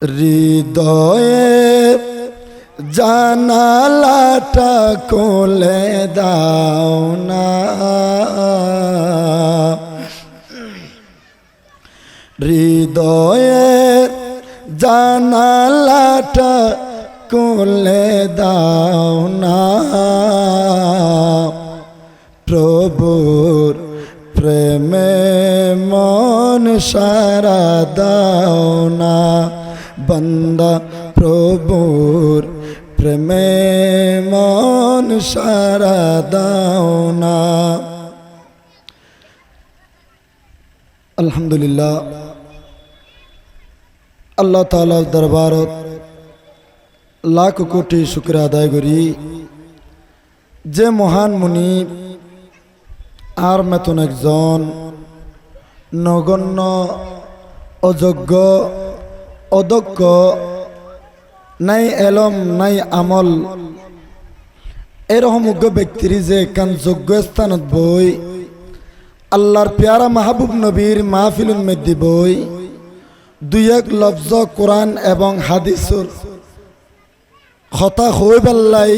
হৃদয়ে জানালাটা খুলে দাও না, হৃদয়ে জানালাটা খুলে দাও না, প্রভুর প্রেমে মন সারা দাও না, বন্দা প্রভুর প্রেমে মন সারা দাও না। আলহামদুলিল্লাহ, আল্লাহ তাআলার দরবারত লাখ কোটি শুকর আদায় করি যে মহান মুনি আর মতন একজন নগণ্য অযোগ্য অদক্ষ, নাই এলম নাই আমল, এরকম যোগ্য ব্যক্তির যে কান যোগ্য স্থানত বই আল্লাহর প্যারা মাহবুব নবীর মাহফিলুল মধ্যে বই দুই এক লফজ কোরআন এবং হাদিসুর কথা হই বেল্লাই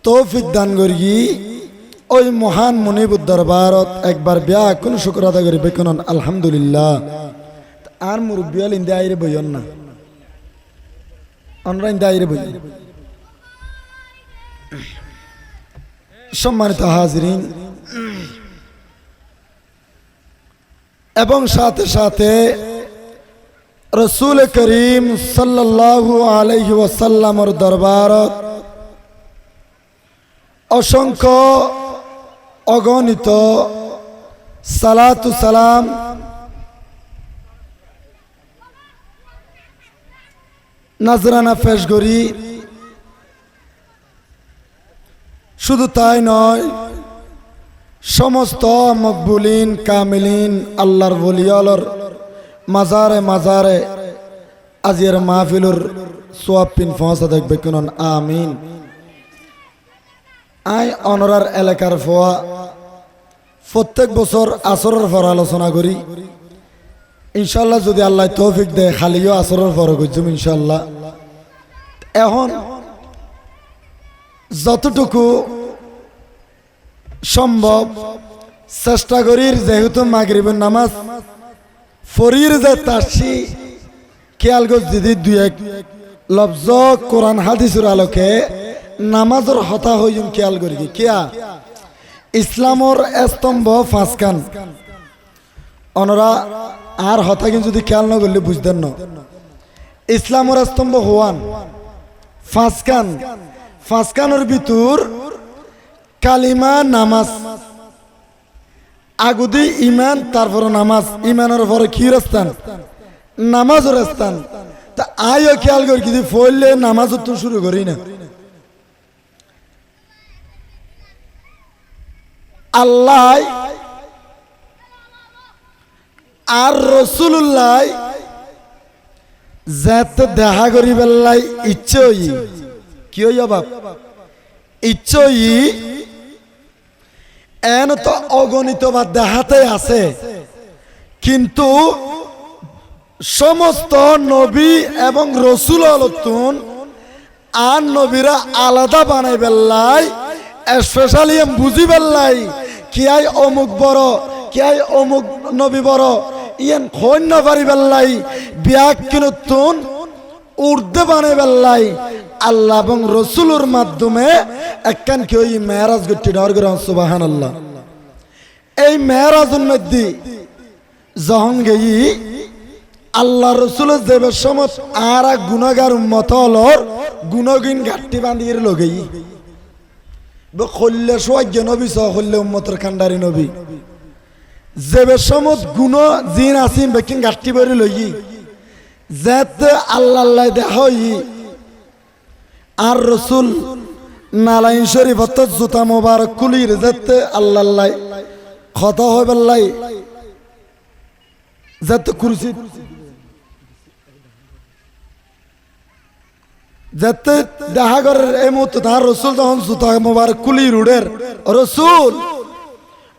তৌফিক দান করি ওই মহান মুনিবুর দরবারত একবার ব্যাকুল শুকর আদায় করি বেকনন আলহামদুলিল্লাহ। আর মুরব্বিয়াল ইন্দে আইরে বইন না, অনলাইন আইরে বই। সম্মানিত হাজরিন এবং সাথে সাথে রসুল করিম সাল্লাল্লাহু আলাইহি ওয়াসাল্লামের দরবারত অসংখ্য অগণিত সালাতু সালাম নাজরানা পেশ করি। শুধু তাই নয়, সমস্ত মকবুলিন কামিলিন আল্লাহর ওলিয়ালর মাজারে মাজারে আজির মাহফিলুর সোয়াব পিন ফসা দেখবে কোন আমিন। আই অনরার এলাকার ফোয়া প্রত্যেক বছর আসরের পর আলোচনা করি, ইনশাল্লাহ যদি আল্লাহ তৌফিক দেয় খালিও আসরের পর করছুম ইনশাল্লাহ। এখন যতটুকু সম্ভব চেষ্টা করি, যেহেতু মাগরিবের নামাজ ফরির যে তাসি খেয়াল গজ দিদি দুই এক লফজ কোরআন হাদিসের আলোকে নামাজের হতা হইম খেয়াল করি। কিয়া ইসলামর স্তম্ভ ফাঁসকান অনরা আর হতা কিন্তু যদি খেয়াল না করলে বুঝতেন না। ইসলামর স্তম্ভ হওয়ান ফাঁসকান, ফাঁসকানোর ভিতর কালিমা নামাজ, আগুদি ইমান, তারপর নামাজ, ইমানের পরে কি স্থান নামাজের স্থান। তা আয়ও খেয়াল করি কিন্তু ফইলে নামাজ তো শুরু করি না। আল্লাহ আর রসুল্লাহ যাত দেখা করি বেল্লাই ইচ্ছই কি হই অভাব ইচ্ছই এন তো অগণিত বা দেখাতে আছে, কিন্তু সমস্ত নবী এবং রসুল অলতুন আর নবীরা আলাদা বানাই বেল্লাই স্পেশালি বুঝি বেল্লাই কি আই অমুক বড় কি আই অমুক নবী বড় ইয়ান খৈন্য পারি বেল্লাই বিয়াক কিনুন উর্দে বানাই বেল্লাই আল্লাহ এবং রসুলের মাধ্যমে একখান কি ওই মেহরাজ গটি ডর করে সুবহানাল্লাহ। এই মেহরাজের মধ্যে যখন গেই আল্লাহ রসুলের দেবের সময় আর এক গুণাগার উম্মত হলর গুণগিন ঘাটতি বান্ধিয়ে লগেই খল্লে সোয়াজ্ঞ নবী সহল্লে উম্মতের খান্ডারি নবী দেবের সময় গুণ জিন আসিম বেকিন ঘাটতি বেরি লই যেতে আল্লাহ দেখা আর রসুল নালাইন শরীফত জুতা মোবারক কুলির যেতে আল্লাহ কথা হয় বেল্লাই যেতে কুরসি যেতে দেখা করে এই মুহূর্তে তার রসুল তখন জুতা মোবারক কুলি রুডের রসুল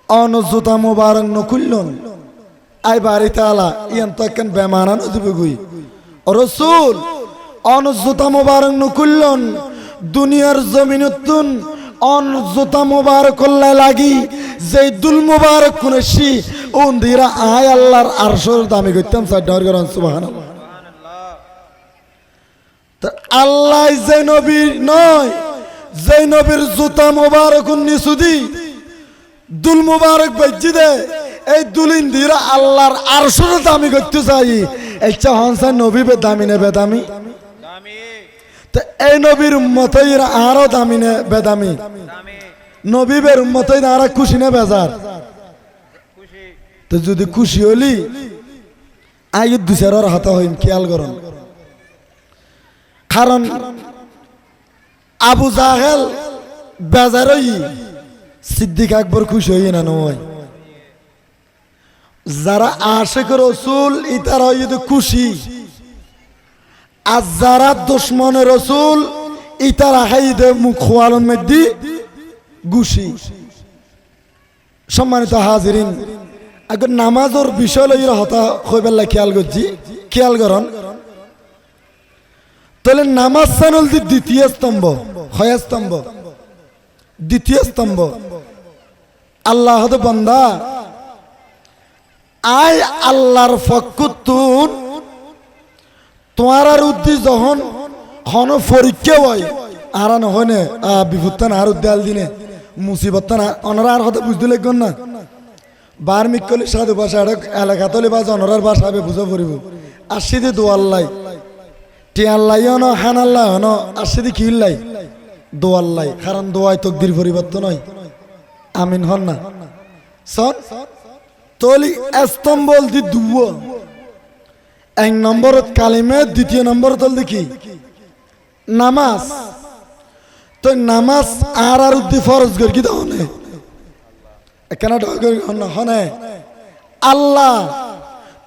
অন জুতা মোবারক নকুল্লন আই বাড়িতে আলা ইয়ান তো একখান বেমানা নদীবে গুই রসুল অনজুতা মোবারক নুকুল্লন দুনিয়ার জমিনতুন অনজুতা মোবারক কল্লা লাগি যে দুল মোবারক কুনশি উন্দিরা আয় আল্লাহর আরশের দামি করতাম সাইডার করেন সুবহানাল্লাহ। তা আল্লাহ যে নবী নয়, যে নবীর জুতা মোবারক নিসুদি দুল মোবারক বেজি দে, এই দুলিন দিরা আল্লাহর আরশের দামি করতে চাই। এইটা হনসা নবী বে দামি নে বেদামি, তো এই নবীর উম্মতই আরো দামি নে বেদামি, নবীবের উম্মতই আরো খুশি নে বেজার। তো যদি খুশি হলি আই দুসের হাত হইম খেয়াল করুন। কারণ আবু জাহেল বেজার হই, সিদ্দিক আকবর খুশি হই না নয়। যারা আশিক রসুল ইতার হইতে খুশি, আর যারা দুশ্মনের রসুল ইতার হাইদে মুখ খোয়ালন মেদি গুছি। সম্মানিত হাজিরিন, আগে নামাজের বিষয় লইয়া হতা হইবেলা খেয়াল করছি, খেয়াল করন। তাহলে নামাজ সানল দ্বিতীয় স্তম্ভ, হয় স্তম্ভ, দ্বিতীয় স্তম্ভ। আল্লাহ বান্দা আয় আল্লাহর ফকুতুন তোমার আর উদ্দি যখন হন পরীক্ষা হয় আর নহনে বিপত্তান আর উদ্দাল দিনে মুসিবত্তান অনরা আর হতে বুঝতে লাগবেন না। বার মিকলি সাধু ভাষা এলাকা তলে বা জনরার ভাষা বুঝে পড়িব। আসিদি দোয়াল্লাই টিয়াল্লাই হন হানাল্লাই হন আসিদি খিল্লাই দোয়াল্লাই, কারণ দোয়াই তকদির পরিবর্তন হয়। আমিন হন না সন তলি স্তম্ভল দি দুয়। এক নম্বরত কালিমে, দ্বিতীয় নম্বর তল দেখি নামাজ। তো নামাজ আর উদ্দি ফরজ কর কি দহনে কেন হনে আল্লাহ।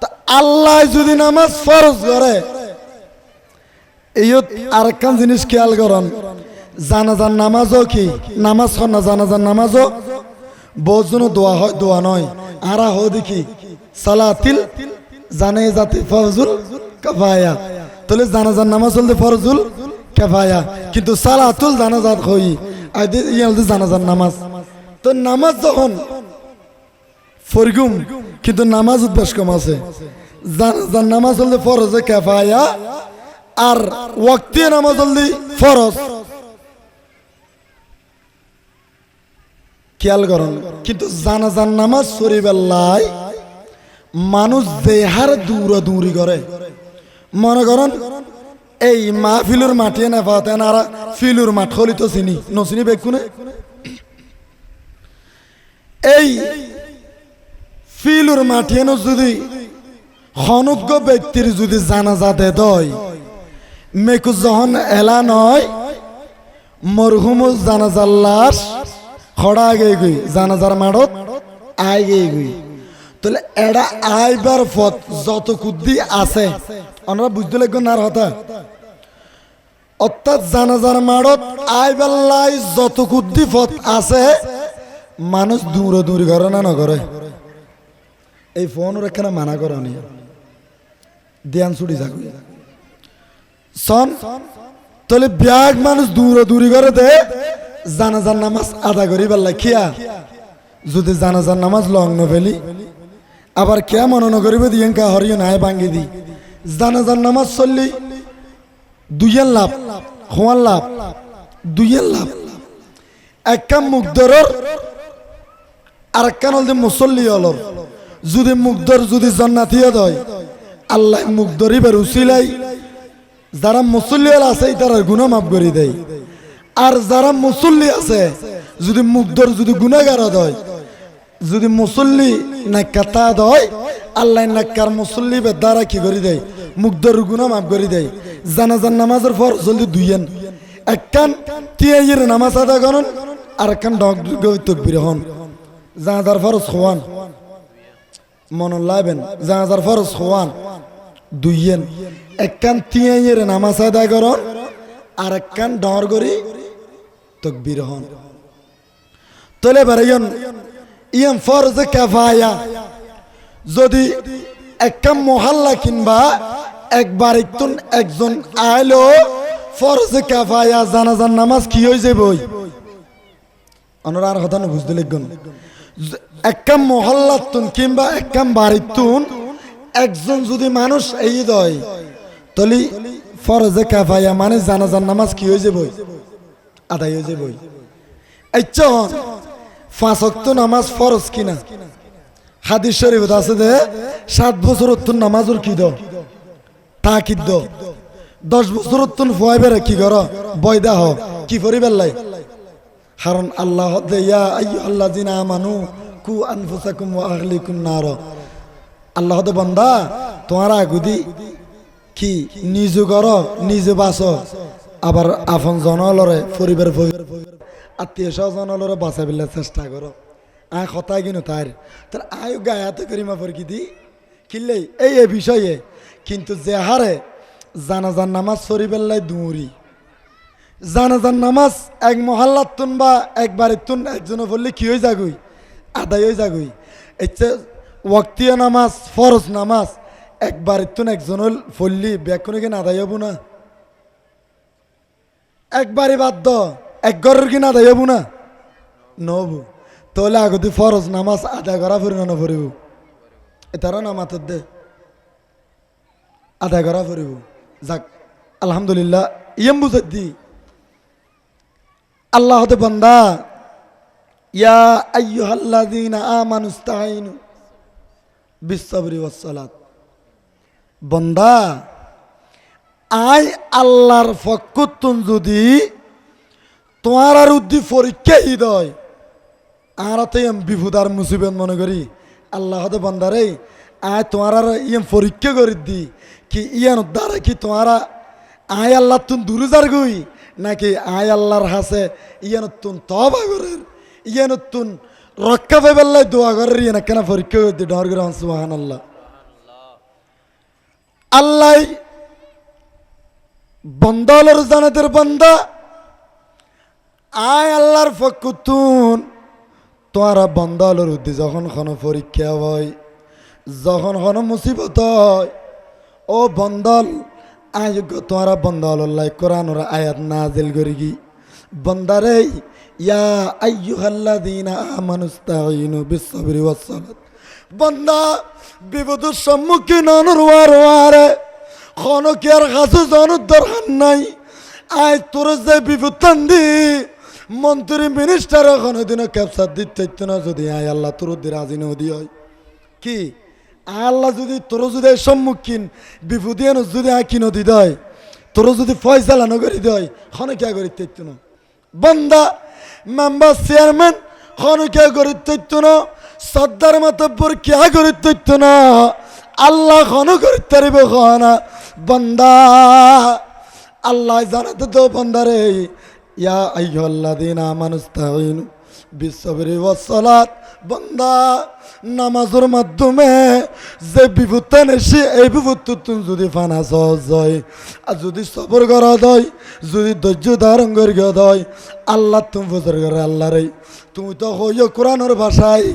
তা আল্লাহ যদি নামাজ ফরজ করে, এই আরেকখান জিনিস খেয়াল করন। জানাজার নামাজও কি নামাজ হন না, জানাজার নামাজও বহুজন দোয়া হয়, দোয়া নয়। আরা হো দেখি সালাতিল জানে জাতি ফরজুল কাফায়া। তাহলে জানাজার নামাজ হলতে ফরজুল কাফায়া, কিন্তু সালাতুল জানাজাত হই আইদে ইয়ালতে জানাজার নামাজ। তো নামাজ যখন ফরগুম, কিন্তু নামাজ বেশ কম আছে। জানাজার নামাজ হলতে ফরজে কাফায়া, আর ওয়াক্তি নামাজ হলতে ফরজ। খেয়াল করুন, কিন্তু জানাজার নামাজ শরীফেল্লায় মানুষ দেহার দৌড়াদৌড়ি করে। মনে করেন এই মাহফিলুর মাটিয়ে না পাতেন আর ফিলুর মাঠ হলি তো চিনি নচিনি বেকুনে। এই ফিলুর মাটিয়ে যদি হনুজ্ঞ ব্যক্তির যদি জানাজা দে দয়, মেকু যখন এলা নয় মরহুমুল জানাজার লাশ খড়া আগে গই জানাজার মাঠত আই গে গই। তাহলে এরা আইবার পথ যত কুদ্দি আছে আমরা বুঝতে লাগবে না হতা। অর্থাৎ জানাজার মাঠত আইবেলাই যত কুদ্দি পথ আছে মানুষ দূরে দূরে করে না নগরে। এই ফোন এখানে মানা করে নি ধ্যান ছুটি যাক সন। তাহলে ব্যাগ মানুষ দূরে দূরে করে দে জানাজার নামাজ আদা করি বেলা খিয়া। যদি জানাজার নামাজ লগ্ন ফেলি আবার কে মনে করিবে দিয়ে হরিও নাই ভাঙ্গি দি। জানাজার নামাজ চললি দুইয়ের লাভ, হওয়ার লাভ দুইয়ের লাভ। এক কাম মুগ্ধরর আর এক কান হল মুসল্লি হলর। যদি মুগ্ধর যদি জান্নাতীয় দয় আল্লাহ মুগ্ধরি বের উসিলাই যারা মুসল্লি হল আছে তারা গুনাহ মাফ করে দেয়। আর যারা মুসল্লি আছে যদি মুগ্ধর যদি গুনাহগার হয়, যদি মুসল্লি নাক্কাতা দয় আল্লাহ নাক্কার মুসল্লি বে দ্বারা কি করে দেয় মুগ্ধর গুনাহ মাফ করে দেয়। জানাজার নামাজের ফরজ জলদি দুইয়েন, এক কান তিয়াইয়ের নামাজ আদা করুন আর এক কান ডগ তকবীর হন। জানাজার ফরজ হওয়ান মন লাইবেন, জানাজার ফরজ হওয়ান দুইয়েন, এক কান তিয়াইয়ের নামাজ আদা করুন আর এক কান ডর করি তকবীর হন। তোলে বেড়াইন ইয়াম ফরজে কাফায়া। যদি একটা মহল্লা কিংবা একবার একটু একজন আইলো ফরজে কাফায়া জানাজার নামাজ কি হয়ে যাবে আর কথা না বুঝতে লিখুন এককাম মহল্লাতুন কিংবা এককাম বাড়িতুন একজন যদি মানুষ এই দয় তলি ফরজে কাফায়া মানে জানাজার নামাজ কি হয়ে যাবে আদায় হয়ে যাবে আচ্ছা 5 ওয়াক্ত নামাজ ফরজ কিনা হাদিস শরীফ আছে যে 7 বছর উত্তর নামাজুর কি দাও তাকিদ দাও 10 বছর উত্তর ফুয়াইবে কি করো বয়দা হ কি পরিবার লাই কারণ আল্লাহ দে ইয়া আইয়ুহাল্লাযিনা আমানু কু আনফুসাকুম ওয়া আহলিকুম নার আল্লাহ দে বান্দা তোমারা আগুদি কি নিজে করো নিজে বাঁচো আবার আপন জনলরে পরিবার আত্মীয় স্বজনলরে বাঁচাবিলে চেষ্টা করো আয় কথাই কিনো তার তার আয়ু গায়াতে করিমা ফরকিদি কিনলেই এই বিষয়ে কিন্তু যে হারে জানাজার নামাজ শরীফেল্লাই দুরি জানাজার নামাজ এক মহল্লাতুন বা একবারেতুন একজনে বললে কি হয়ে যাগুই আদায় হয়ে যাগুই এতে ওয়াক্তীয় নামাজ ফরজ নামাজ একবারেতুন একজন ফললি ব্যাকুনে কিনা আদায় হবো না একবারে বাদ এক ঘরের কিনা আদায় হবো না নবু তাহলে আগতে ফরজ নামাজ আদায় করা ফুরিব না ফুরিব এটারও নামাজ দে আদায় করা ফুরিব যাক আলহামদুলিল্লাহ ইয়ম বুঝি আল্লাহ হতে বান্দা ইয়া আইয়ুহাল্লাযীনা আমানুস্তাঈনু বিসসাবরি ওয়াসসালাত বান্দা আয় আল্লাহর ফকুতুন যদি তোমার আর উদ্দি পরীক্ষা হৃদয় আরাতে বিপদার মুসিবত মনে করি আল্লাহ হতে বান্দারে আয় তোমার আর ইয়াম পরীক্ষা করি দি কি ইয়ান দ্বারা কি তোমারা আয় আল্লাহ তুন দূরে যার গই নাকি আয় আল্লাহর হাসে ইয়ান তুন তবা করের ইয়ান তুন রক্ষা পাইবার দোয়া করের ইয়ান কেন পরীক্ষা করে দি ডর করে সুবহানাল্লাহ আল্লাহ বন্দালর জানাতের বান্দা আয় আল্লাহর ফকুতুন তোমারা বন্দালর উদ্দি যখন কোনো পরীক্ষা হয় যখন কোনো মুসিবত হয় ও বন্দল আয় তোমারা বন্দাল্লাহ কোরআনের আয়াত নাজিল করি কি বন্দারে ইয়া আইয়ুহাল্লাযীনা আমানুস্তাঈনু বিসসাবরি ওয়াসসালাত বন্দা বিপদের সম্মুখীন অনুরওয়ারে কোনো কি আর কাছে জানার দরকার নাই আয় তোর যে বিপদ দি মন্ত্রী মিনিস্টার কোনো দিনও ক্যাপচার দিতে না যদি আয় আল্লাহ তোর রাজি নদী হয় কি আল্লাহ যদি তোর যদি সম্মুখীন বিপদে যদি আঁকি নদী দেয় তোর যদি ফয়সালা নগরী দেয় খনে কে করি তৈত না বন্দা মেম্বার চেয়ারম্যান খনে কে করি তৈত না সর্দার মাতব্বর কে করি তৈত না আল্লাহ খন করি তারিব খানা বন্দা আল্লাহ জানাতে তো বন্দারে ইয়া আইয়ুহাল্লাযীনা আমানুস্তাঈনু বিসসাবরি ওয়াসসালাত বন্দা নামাজের মাধ্যমে যে বিপদটা নেছি এই বিপদ তুমি যদি ফানা সহজ হয় আর যদি সবর করা হয় যদি ধৈর্য ধারণ করি হয় আল্লাহ তুমি বছর করে আল্লাহরে তুমি তো হইও কোরআনের ভাষায়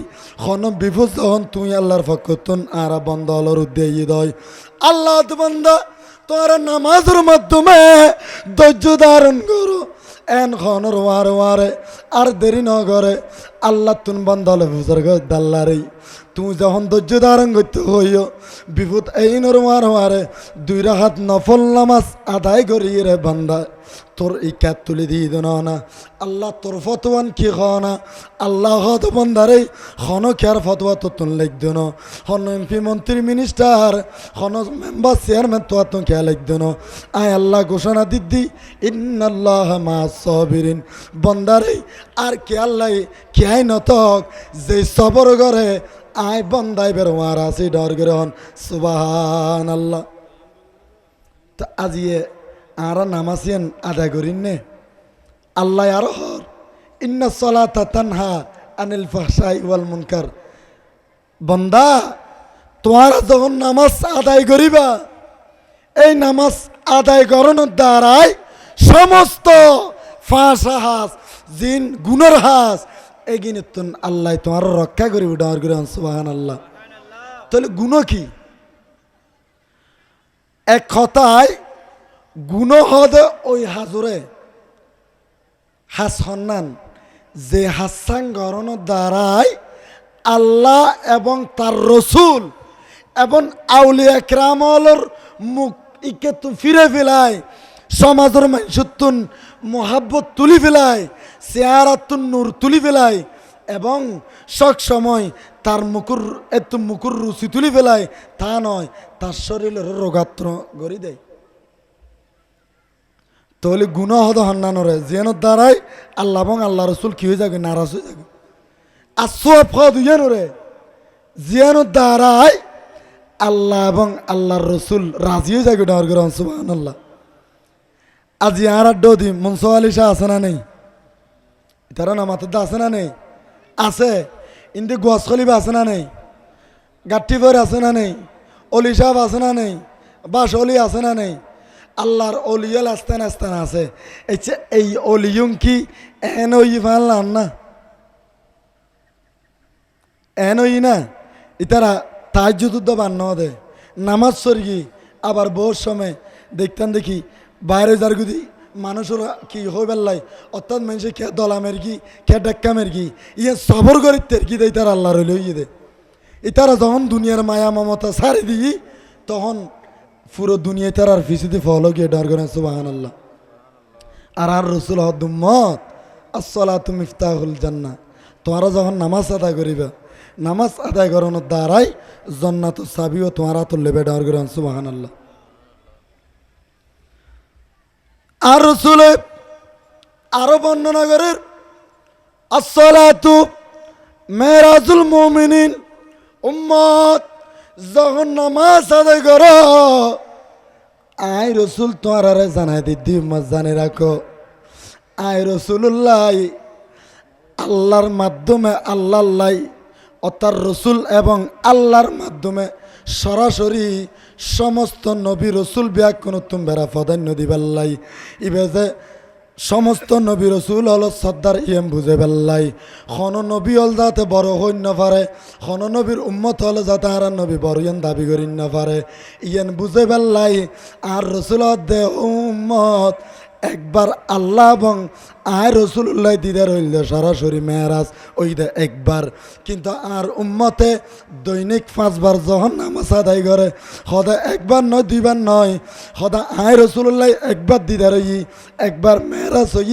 খন বিপদ যখন তুমি আল্লাহর ফকতুন আর বন্দা আল্লাহর উদ্দেশ্যে দয় আল্লাহ বন্দা তোমার নামাজের মাধ্যমে ধৈর্য ধারণ করো এন খনর ওয়ারে আর দেরি ন করে আল্লাহ তুন বন্দালে বুজর্গ দাল্লারে তুমি যখন ধৈর্য ধারণ করতে হইও বিপদ এই নর ওয়ারে 2 রাকাত নফল নামাজ আদায় করি রে বান্দা তোর এই ক্যাপ তুলে দিয়ে দেন না আল্লাহ তোর ফতোয়ান কি না আল্লাহ হত বন্দারে খন খেয়ার ফতোয়া তো তুন লিখ দেন হন এমপি মন্ত্রী মিনিস্টার হন মেম্বার চেয়ারম্যান তো তুন খেয়া লিখ দেন আয় আল্লাহ ঘোষণা দিদি ইন্নাল্লাহ মা'আস Saverin বন্দারে R K Allah K I নতক যে সবর করে আয় বন্দাই বের ওয়ার আসি ডর করে হন সুবহানাল্লাহ তো আজিয়ে আর নামাজিয়ান আদায় করিন নে আল্লাহ আর হর ইন্না সালাতা তানহা আনিল ফাহশাই ওয়াল মুনকার বন্দা তোমার যখন নামাজ আদায় করিবা এই নামাজ আদায় করানোর দ্বারাই সমস্ত ফাঁসা হাস জিন গুণের হাস এগিনে তুন আল্লাহ তোমার রক্ষা করিব ডর করে সুবহানাল্লাহ তাহলে গুণ কি এক কথায় গুণ হদ ওই হাজুরে হাস হন্নান যে হাসান গরণের দ্বারাই আল্লাহ এবং তার রসুল এবং আউলিয়া ক্রামলর মুখ ইকে তু ফিরে ফেলায় সমাজের মানুষত্বন মোহাব্বত তুলি ফেলায় চেহারাতুন নূর তুলি ফেলায় এবং সব সময় তার মুকুর রুচি তুলি ফেলায় তা নয় তার শরীরের রোগাত্র গড়ি দেয় তাহলে গুণ হদ হন্নানরে যেন দ্বারাই আল্লাহ এবং আল্লাহ রসুল কি হয়ে যাবে নারাজ হয়ে যাবে আসোয়া ফদ রে যেন দ্বারাই আল্লাহ এবং আল্লাহর রসুল রাজি হয়ে যাবে ডর করে সুবহানাল্লাহ। আজি আর ডদি মনসু আলী শাহ আছে না নেই তারা না মাথার আছে না নেই আছে ইন্দি গোয়াস খলিফা আছে না নেই গাট্টিফর আছে না নেই অলি সাহেব আছে না নেই বাস অলি আছে না নেই আল্লাহর অলিয়াল আস্তান আস্তান আছে এই অলিয়ং কি এন ওই ফানলাম না এন ওই না ইতারা তাহাজ্জুদ বান্ন দে নামাজ সরগি আবার বহু সময় দেখতাম দেখি বাইরে যার গুদি মানুষেরা কি হয়ে বেল্লাই অর্থাৎ মানুষের কে দলামের কি কে ডাক্কামের কি ইয়ে সবর করিতের কি দেয় তারা আল্লাহর হইল ইয়ে দে ইতারা যখন দুনিয়ার মায়া মমতা সারি দিই তখন পুরো দুনিয়ায় তার আর ফিসিতে ফলো গিয়ে ডর করেন সুবহানাল্লাহ। আর রসুল হদ্দুম্মত আসসালাতু মিফতাহুল জান্নাহ তোমরা যখন নামাজ আদায় করিবা নামাজ আদায় করানোর দ্বারাই জান্নাত চাবিও তোমরা তো লেবে ডর করেন সুবহানাল্লাহ। আর রসুল আরো বর্ণনা করেন আসসালাতু মেরাজুল মুমিনিন উম্মত যখন নামাজ আদায় করো আয় রসুল তোমার জানাই দিদি উম্মত জানে রাখো আয় রসুল্লাহ আল্লাহর মাধ্যমে আল্লাহ অর্থাৎ রসুল এবং আল্লাহর মাধ্যমে সরাসরি সমস্ত নবী রসুল ব্যাকুন তুম বেড়া ফদান্য দিবাল্লাই ইবে যে সমস্ত নবী রসুল হল সর্দার ইয়েম বুঝে বেল্লাই খন নবী হল যাতে বড় হইন না পারে খন নবীর উম্মত হল যাতে আর নবী বড় ইয়েন দাবি করিন না পারে ইয়েন বুঝে বেল্লাই আর রসুল দে উম্মত একবার আল্লাহ এবং আয় রসুল্লাহ দিদার হইল সরাসরি মেয়ারাজ ওই দে একবার কিন্তু আর উম্মতে দৈনিক 5 বার যখন নামাজ আদায় করে সদা একবার নয় 2 বার নয় সদা আয় রসুল্লাহ একবার দিদার হই একবার মেয়ারাজ হই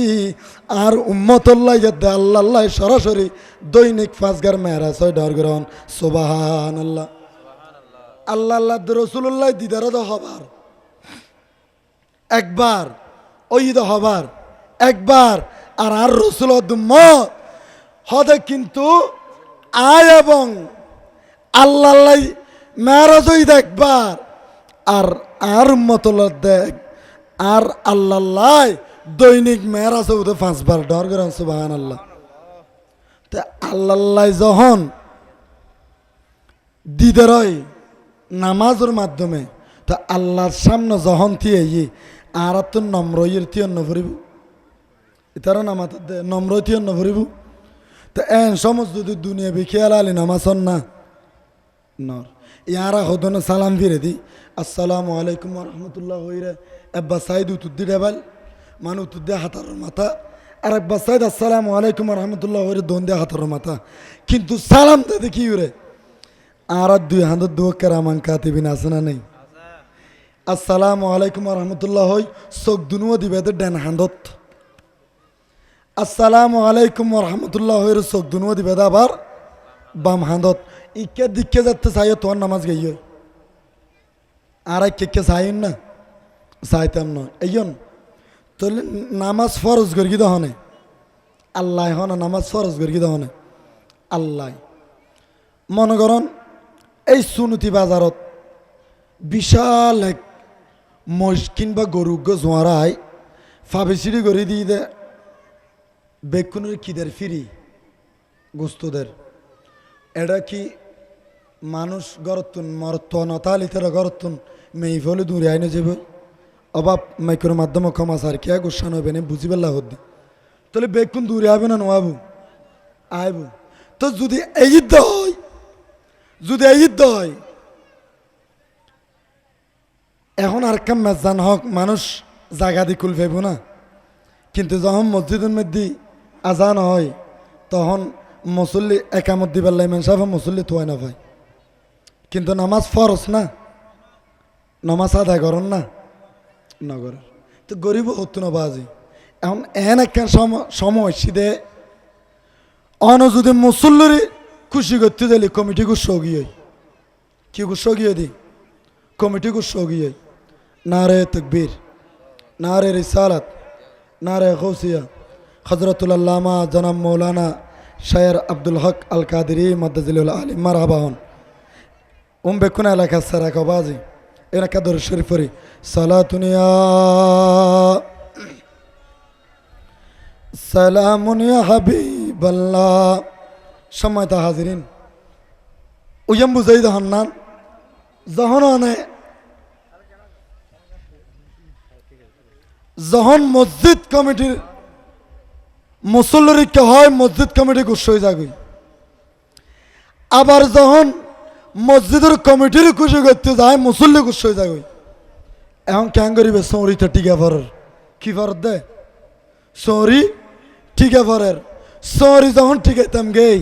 আর উম্মতুল্লাহ দে আল্লাহ সরাসরি দৈনিক 5 বার মেয়ারাজ হয় ডর গ্রহণ সুবহানাল্লাহ আল্লাহ রসুল্লাহ দিদার তো হবার একবার ওই হবার একবার আর রসুল উম্মত হদে কিন্তু আয় এবং আল্লাহ মেরাজ একবার আর উম্মতুল্লাহ দেখ আর আল্লাহ দৈনিক মেরাজ 5 বার ডর করেন সুবহানাল্লাহ। তা আল্লাহ যখন দিদের নামাজের মাধ্যমে তা আল্লাহর সামনে যখন থিয়ে আর তো নম্র ইয়র নভরিব ইতারা নামাজ নম্র তিয়ার নভরিব তো এন সমস্ত যদি দুনিয়া বিখিয়াল আলী নামাজন না নর ইয়ারা হদন সালাম ফিরে দি আসসালামু আলাইকুম রহমতুল্লাহ হইরে এব্বা সাইদ উতুদ্দি ডেবাল মানু উতুদ্দে হাতার মাথা আর একবার সাইদ আসসালামু আলাইকুম রহমতুল্লাহ হইরে দোন দে হাতার মাথা কিন্তু সালাম দে কি রে আর 2 হাত দুয়াক্কার আমান কাতিবিন আছে না নেই আসসালামু আলাইকুম রহমতুল্লাহ হই চোখ দুনুও দিবে ডেন হান্দত আসসালামু আলাইকুম রহমতুল্লাহ হইর চোখ দুনুও দিবে আবার বাম হান্দত ইকে দিকে যাতে চাই তোমার নামাজ গাই আর কে চাইন না চাইতাম নয় এইন তাহলে নামাজ ফরজ করি দহনে আল্লাহ হন নামাজ ফরজ করি দহনে আল্লাহ মনে করন এই সুনতি বাজারত বিশাল এক মহিষ কিংবা গরু জোয়ারায় ফাবিসিডি করে দিয়ে দে বেকুনের কিদের ফিরি গোস্তদের এটা কি মানুষ গরতুন মরত নতালিতের গরতুন মেয়ে ফলে দূরে আইনে যাবে অভাব মাইকের মাধ্যমে ক্ষমা সার কে গোসান হবে না বুঝি পেলা হদ্দি তাহলে বেকুন দূরে আইবে না নোয়াবু আইবু তো যদি এই হয় এখন আর কাম মেজান হক মানুষ জায়গা দি কুল পাইব না, কিন্তু যখন মসজিদের মধ্যে আজান হয় তখন মুসল্লি একামত দিবার লাই মেন সাহেব মুসল্লি থুয়াই না ভাই, কিন্তু নামাজ ফরজ না, নামাজ আদায় করেন না নগরের তো গরিব হতো না বাজি। এখন এন একটা সময় সিদে অন যদি মুসল্লির খুশি করতে দিলি কমিটি গুসো গিয়ে কি গুসো গিয়ে দি কমিটি গুসো গিয়ে নারে তকবীর, নারে রিসালাত, নারে গৌসিয়া, হজরতুল আল্লামা জনাব মৌলানা শায়ের আব্দুল হক আল কাদেরি মাদ্দাজিলুল আলিম মারহাবা হন বেকুন এলাকা সারা কবাজি এলাকা দরুদ শরীফ পড়ি সালাতুনিয়া সালামুন ইয়া হাবিবাল্লাহ। সময় তা হাজিরিন উইয়াম বুঝাই দহন নান যখন মসজিদ কমিটির মুসল্লিকে হয় মসজিদ কমিটি গুসই যাগই, আবার যখন মসজিদের কমিটির খুশি করতে যায় মুসল্লি গুসই যাগই। এখন কেন করিবে সৌরিটা টিকা ফরের কি ফরত দে সৌরি টিকা ফরের সৌরি যখন টিকাইতাম গেই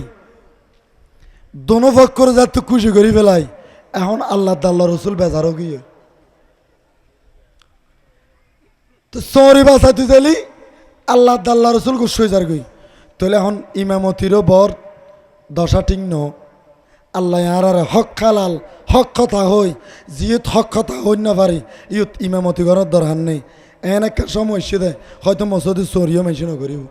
দোনো পক্ষর যাতে খুশি করি ফেলাই। এখন আল্লাহ তাল্লাহ রসুল বেজারও গিয়ে তো সৌরি বাসাতে দিলি আল্লাহ তাল্লাহ রসুল গুসই যার গই, তাহলে এখন ইমামতিরও বর দশা ঠিক ন আল্লাহ আর হক খালাল হক কথা হই যিত হক কথা হই না পারি ইয়ত ইমামতি করার দরকার নেই। এন একটা সময় এসে দেয় হয়তো মসজিদে চোরিও মেশিনও করিব।